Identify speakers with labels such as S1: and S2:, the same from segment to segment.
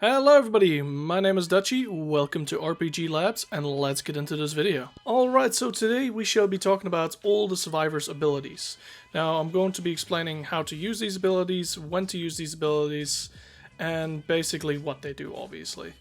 S1: Hello everybody, my name is Dutchy, welcome to RPG Labs, and let's get into this video. Alright, so today we shall be talking about all the survivors' abilities. Now I'm going to be explaining how to use these abilities, when to use these abilities, and basically what they do, obviously.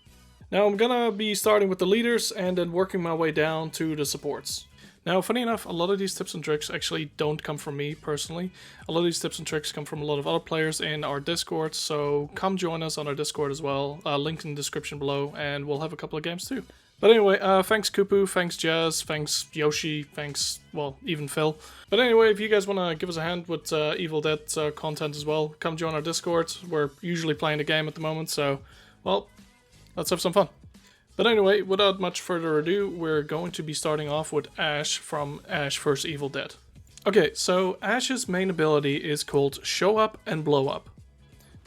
S1: Now I'm gonna be starting with the leaders and then working my way down to the supports. Now, funny enough, a lot of these tips and tricks actually don't come from me personally. A lot of these tips and tricks come from a lot of other players in our Discord, so come join us on our Discord as well. Link in the description below, and we'll have a couple of games too. But anyway, thanks Kupu, thanks Jazz, thanks Yoshi, thanks, well, even Phil. But anyway, if you guys want to give us a hand with Evil Dead content as well, come join our Discord. We're usually playing the game at the moment, so, well, let's have some fun. But anyway, without much further ado, we're going to be starting off with Ash from Ash vs Evil Dead. Okay, so Ash's main ability is called Show Up and Blow Up.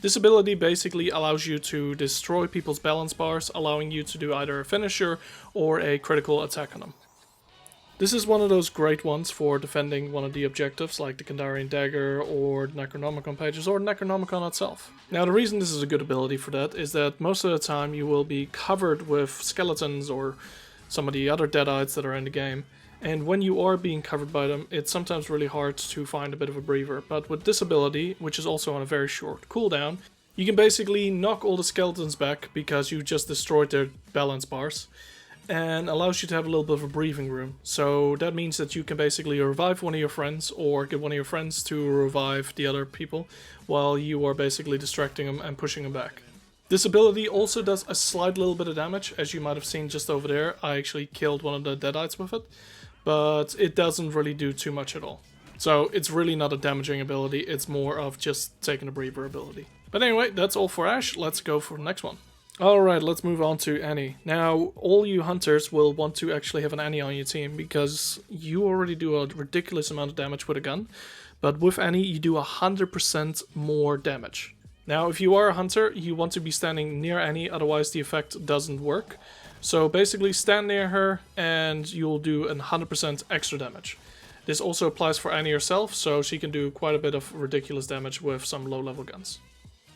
S1: This ability basically allows you to destroy people's balance bars, allowing you to do either a finisher or a critical attack on them. This is one of those great ones for defending one of the objectives, like the Kandarian Dagger or Necronomicon pages or Necronomicon itself. Now the reason this is a good ability for that is that most of the time you will be covered with skeletons or some of the other deadites that are in the game, and when you are being covered by them, it's sometimes really hard to find a bit of a breather. But with this ability, which is also on a very short cooldown, you can basically knock all the skeletons back because you just destroyed their balance bars, and allows you to have a little bit of a breathing room. So that means that you can basically revive one of your friends or get one of your friends to revive the other people while you are basically distracting them and pushing them back. This ability also does a slight little bit of damage, as you might have seen just over there. I actually killed one of the deadites with it, but it doesn't really do too much at all. So it's really not a damaging ability, it's more of just taking a breather ability. But anyway, that's all for Ash, let's go for the next one. Alright, let's move on to Annie. Now, all you hunters will want to actually have an Annie on your team because you already do a ridiculous amount of damage with a gun, but with Annie you do 100% more damage. Now, if you are a hunter, you want to be standing near Annie, otherwise the effect doesn't work. So basically stand near her and you'll do 100% extra damage. This also applies for Annie herself, so she can do quite a bit of ridiculous damage with some low-level guns.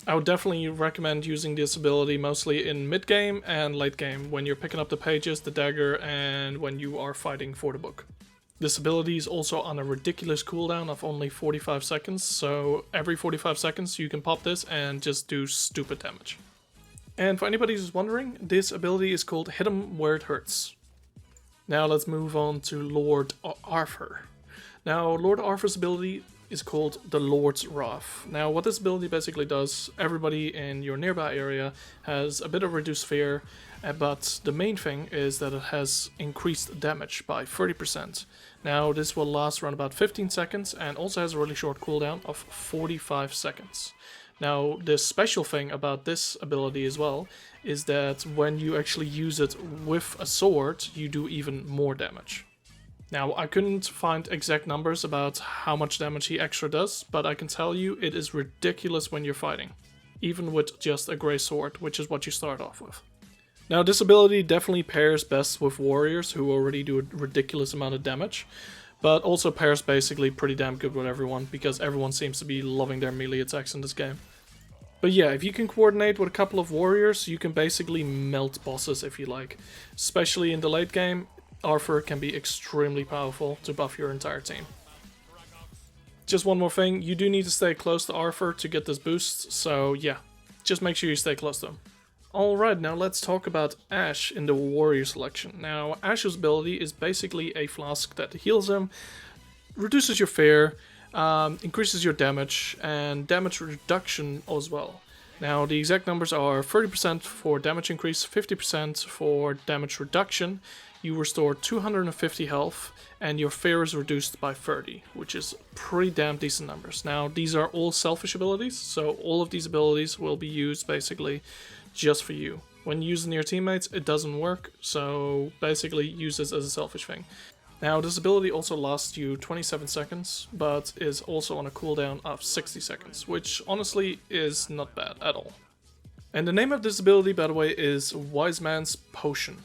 S1: I would definitely recommend using this ability mostly in mid-game and late-game, when you're picking up the pages, the dagger, and when you are fighting for the book. This ability is also on a ridiculous cooldown of only 45 seconds, so every 45 seconds you can pop this and just do stupid damage. And for anybody who's wondering, this ability is called Hit 'em Where It Hurts. Now let's move on to Lord Arthur. Now, Lord Arthur's ability is called the Lord's Wrath. Now what this ability basically does, everybody in your nearby area has a bit of reduced fear, but the main thing is that it has increased damage by 30%. Now this will last around about 15 seconds and also has a really short cooldown of 45 seconds. Now the special thing about this ability as well is that when you actually use it with a sword, you do even more damage. Now, I couldn't find exact numbers about how much damage he extra does, but I can tell you it is ridiculous when you're fighting, even with just a grey sword, which is what you start off with. Now, this ability definitely pairs best with warriors who already do a ridiculous amount of damage, but also pairs basically pretty damn good with everyone, because everyone seems to be loving their melee attacks in this game. But yeah, if you can coordinate with a couple of warriors, you can basically melt bosses if you like, especially in the late game. Arthur can be extremely powerful to buff your entire team. Just one more thing, you do need to stay close to Arthur to get this boost, so yeah, just make sure you stay close to him. Alright, now let's talk about Ash in the warrior selection. Now, Ash's ability is basically a flask that heals him, reduces your fear, increases your damage, and damage reduction as well. Now, the exact numbers are 30% for damage increase, 50% for damage reduction. You restore 250 health, and your fear is reduced by 30, which is pretty damn decent numbers. Now, these are all selfish abilities, so all of these abilities will be used basically just for you. When using your teammates, it doesn't work, so basically use this as a selfish thing. Now, this ability also lasts you 27 seconds, but is also on a cooldown of 60 seconds, which honestly is not bad at all. And the name of this ability, by the way, is Wise Man's Potion.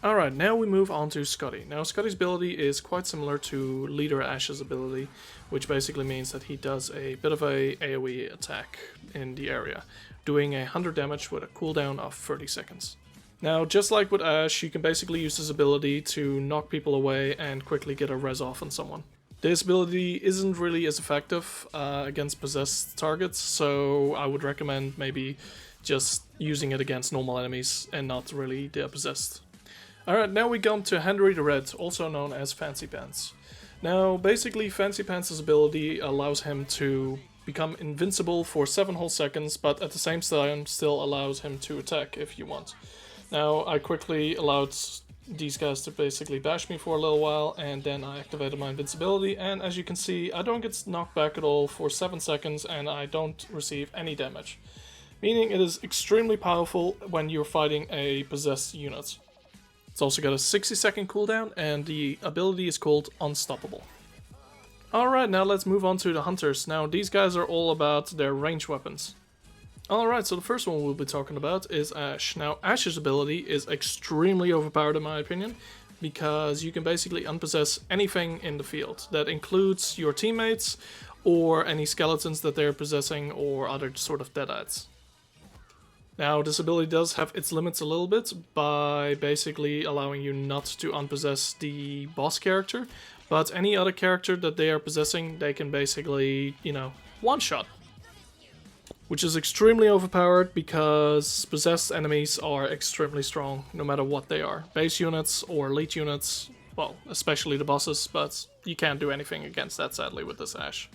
S1: Alright, now we move on to Scotty. Now, Scotty's ability is quite similar to Leader Ash's ability, which basically means that he does a bit of a AoE attack in the area, doing 100 damage with a cooldown of 30 seconds. Now, just like with Ash, you can basically use this ability to knock people away and quickly get a res off on someone. This ability isn't really as effective against possessed targets, so I would recommend maybe just using it against normal enemies and not really the possessed. Alright, now we come to Henry the Red, also known as Fancy Pants. Now, basically, Fancy Pants' ability allows him to become invincible for 7 whole seconds, but at the same time still allows him to attack if you want. Now, I quickly allowed these guys to basically bash me for a little while, and then I activated my invincibility, and as you can see, I don't get knocked back at all for 7 seconds, and I don't receive any damage. Meaning it is extremely powerful when you're fighting a possessed unit. It's also got a 60-second cooldown, and the ability is called Unstoppable. Alright, now let's move on to the Hunters. Now, these guys are all about their ranged weapons. Alright, so the first one we'll be talking about is Ash. Now, Ash's ability is extremely overpowered in my opinion, because you can basically unpossess anything in the field. That includes your teammates, or any skeletons that they're possessing, or other sort of deadites. Now, this ability does have its limits a little bit, by basically allowing you not to unpossess the boss character, but any other character that they are possessing, they can basically, one-shot. Which is extremely overpowered because possessed enemies are extremely strong, no matter what they are. Base units or elite units, well, especially the bosses, but you can't do anything against that sadly with this Ash.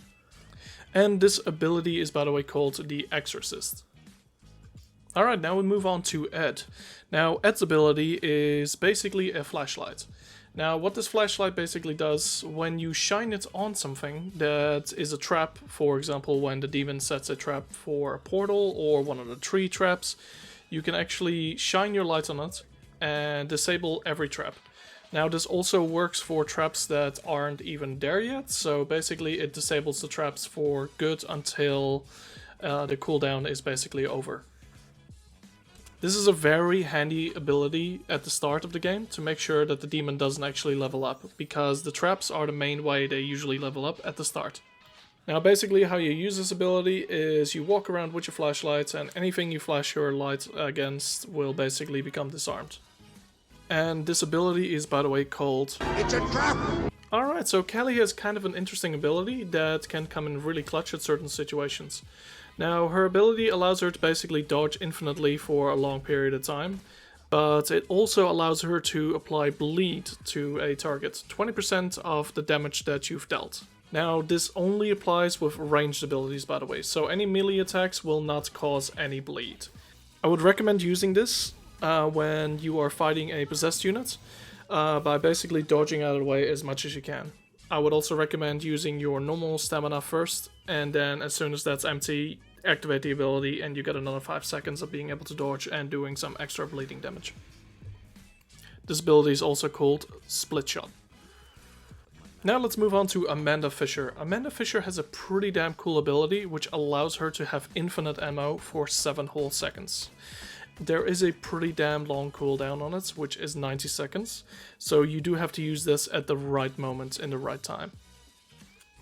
S1: And this ability is by the way called the Exorcist. Alright, now we move on to Ed. Now, Ed's ability is basically a flashlight. Now, what this flashlight basically does, when you shine it on something that is a trap, for example, when the demon sets a trap for a portal or one of the tree traps, you can actually shine your light on it and disable every trap. Now, this also works for traps that aren't even there yet, so basically it disables the traps for good until the cooldown is basically over. This is a very handy ability at the start of the game to make sure that the demon doesn't actually level up, because the traps are the main way they usually level up at the start. Now basically how you use this ability is you walk around with your flashlights and anything you flash your light against will basically become disarmed. And this ability is by the way called... It's a trap! Alright, so Kelly has kind of an interesting ability that can come in really clutch at certain situations. Now, her ability allows her to basically dodge infinitely for a long period of time, but it also allows her to apply bleed to a target, 20% of the damage that you've dealt. Now, this only applies with ranged abilities, by the way, so any melee attacks will not cause any bleed. I would recommend using this when you are fighting a possessed unit, by basically dodging out of the way as much as you can. I would also recommend using your normal stamina first, and then as soon as that's empty, activate the ability and you get another 5 seconds of being able to dodge and doing some extra bleeding damage. This ability is also called Split Shot. Now let's move on to Amanda Fisher. Amanda Fisher has a pretty damn cool ability which allows her to have infinite ammo for 7 whole seconds. There is a pretty damn long cooldown on it, which is 90 seconds, so you do have to use this at the right moment in the right time.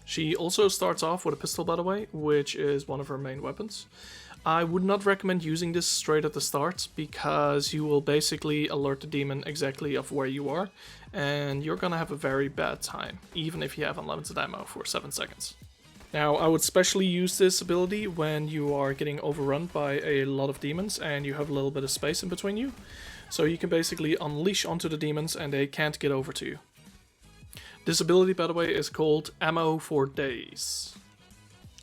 S1: She also starts off with a pistol, by the way, which is one of her main weapons. I would not recommend using this straight at the start, because you will basically alert the demon exactly of where you are, and you're gonna have a very bad time, even if you have unlimited ammo for 7 seconds. Now, I would especially use this ability when you are getting overrun by a lot of demons and you have a little bit of space in between you. So you can basically unleash onto the demons and they can't get over to you. This ability, by the way, is called Ammo for Days.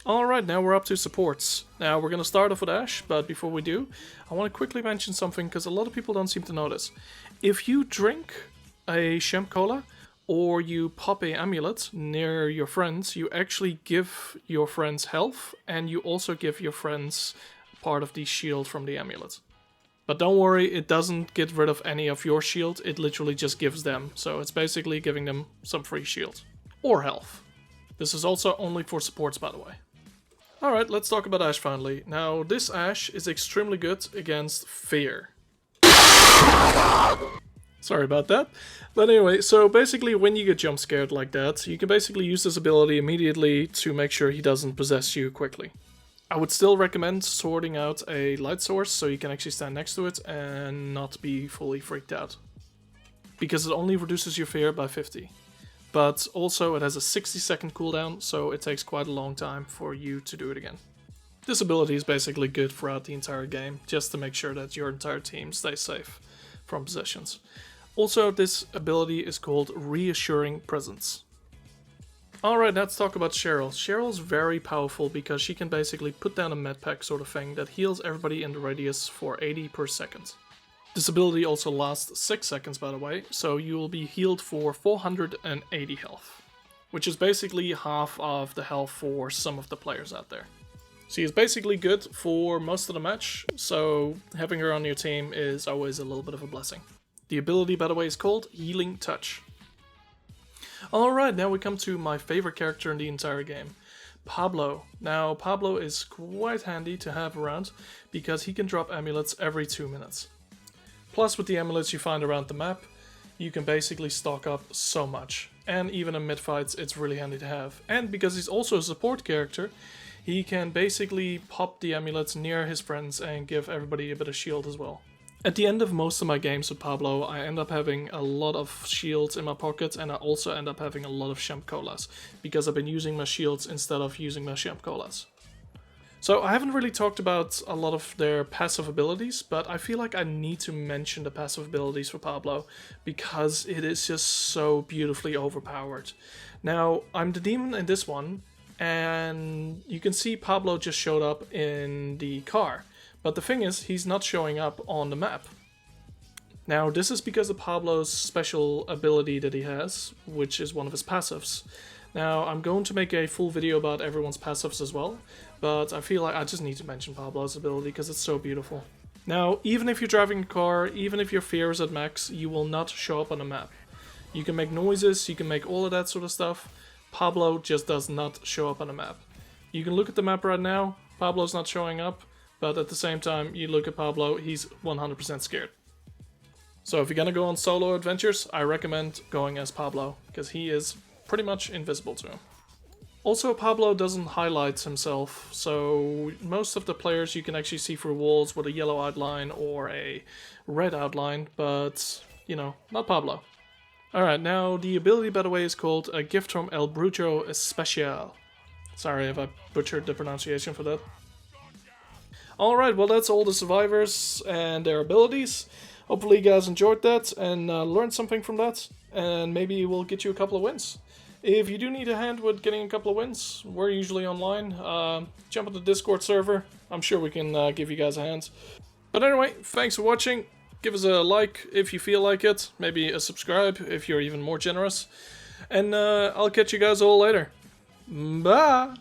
S1: Alright, now we're up to supports. Now we're going to start off with Ash, but before we do, I want to quickly mention something because a lot of people don't seem to notice. If you drink a Shemp Cola, or you pop a amulet near your friends, you actually give your friends health, and you also give your friends part of the shield from the amulet. But don't worry, it doesn't get rid of any of your shield, it literally just gives them. So it's basically giving them some free shield. Or health. This is also only for supports, by the way. Alright, let's talk about Ash finally. Now, this Ash is extremely good against fear. Sorry about that. But anyway, so basically when you get jump scared like that, you can basically use this ability immediately to make sure he doesn't possess you quickly. I would still recommend sorting out a light source so you can actually stand next to it and not be fully freaked out. Because it only reduces your fear by 50. But also it has a 60-second cooldown, so it takes quite a long time for you to do it again. This ability is basically good throughout the entire game, just to make sure that your entire team stays safe from possessions. Also, this ability is called Reassuring Presence. Alright, let's talk about Cheryl. Cheryl's very powerful because she can basically put down a medpack sort of thing that heals everybody in the radius for 80 per second. This ability also lasts 6 seconds, by the way, so you will be healed for 480 health, which is basically half of the health for some of the players out there. She is basically good for most of the match, so having her on your team is always a little bit of a blessing. The ability, by the way, is called Healing Touch. Alright, now we come to my favorite character in the entire game, Pablo. Now, Pablo is quite handy to have around because he can drop amulets every 2 minutes. Plus, with the amulets you find around the map, you can basically stock up so much. And even in mid-fights, it's really handy to have. And because he's also a support character, he can basically pop the amulets near his friends and give everybody a bit of shield as well. At the end of most of my games with Pablo, I end up having a lot of shields in my pocket, and I also end up having a lot of Champ Colas, because I've been using my shields instead of using my Champ Colas. So I haven't really talked about a lot of their passive abilities, but I feel like I need to mention the passive abilities for Pablo, because it is just so beautifully overpowered. Now, I'm the demon in this one, and you can see Pablo just showed up in the car. But the thing is, he's not showing up on the map. Now, this is because of Pablo's special ability that he has, which is one of his passives. Now, I'm going to make a full video about everyone's passives as well, but I feel like I just need to mention Pablo's ability because it's so beautiful. Now, even if you're driving a car, even if your fear is at max, you will not show up on the map. You can make noises, you can make all of that sort of stuff. Pablo just does not show up on the map. You can look at the map right now, Pablo's not showing up, but at the same time, you look at Pablo, he's 100% scared. So if you're gonna go on solo adventures, I recommend going as Pablo, because he is pretty much invisible to him. Also, Pablo doesn't highlight himself, so most of the players you can actually see through walls with a yellow outline or a red outline, but, you know, not Pablo. Alright, now the ability, by the way, is called A Gift from El Brujo Especial. Sorry if I butchered the pronunciation for that. Alright, well that's all the survivors and their abilities. Hopefully you guys enjoyed that and learned something from that, and maybe we'll get you a couple of wins. If you do need a hand with getting a couple of wins, we're usually online. Jump on the Discord server, I'm sure we can give you guys a hand. But anyway, thanks for watching. Give us a like if you feel like it, maybe a subscribe if you're even more generous. And I'll catch you guys all later. Bye!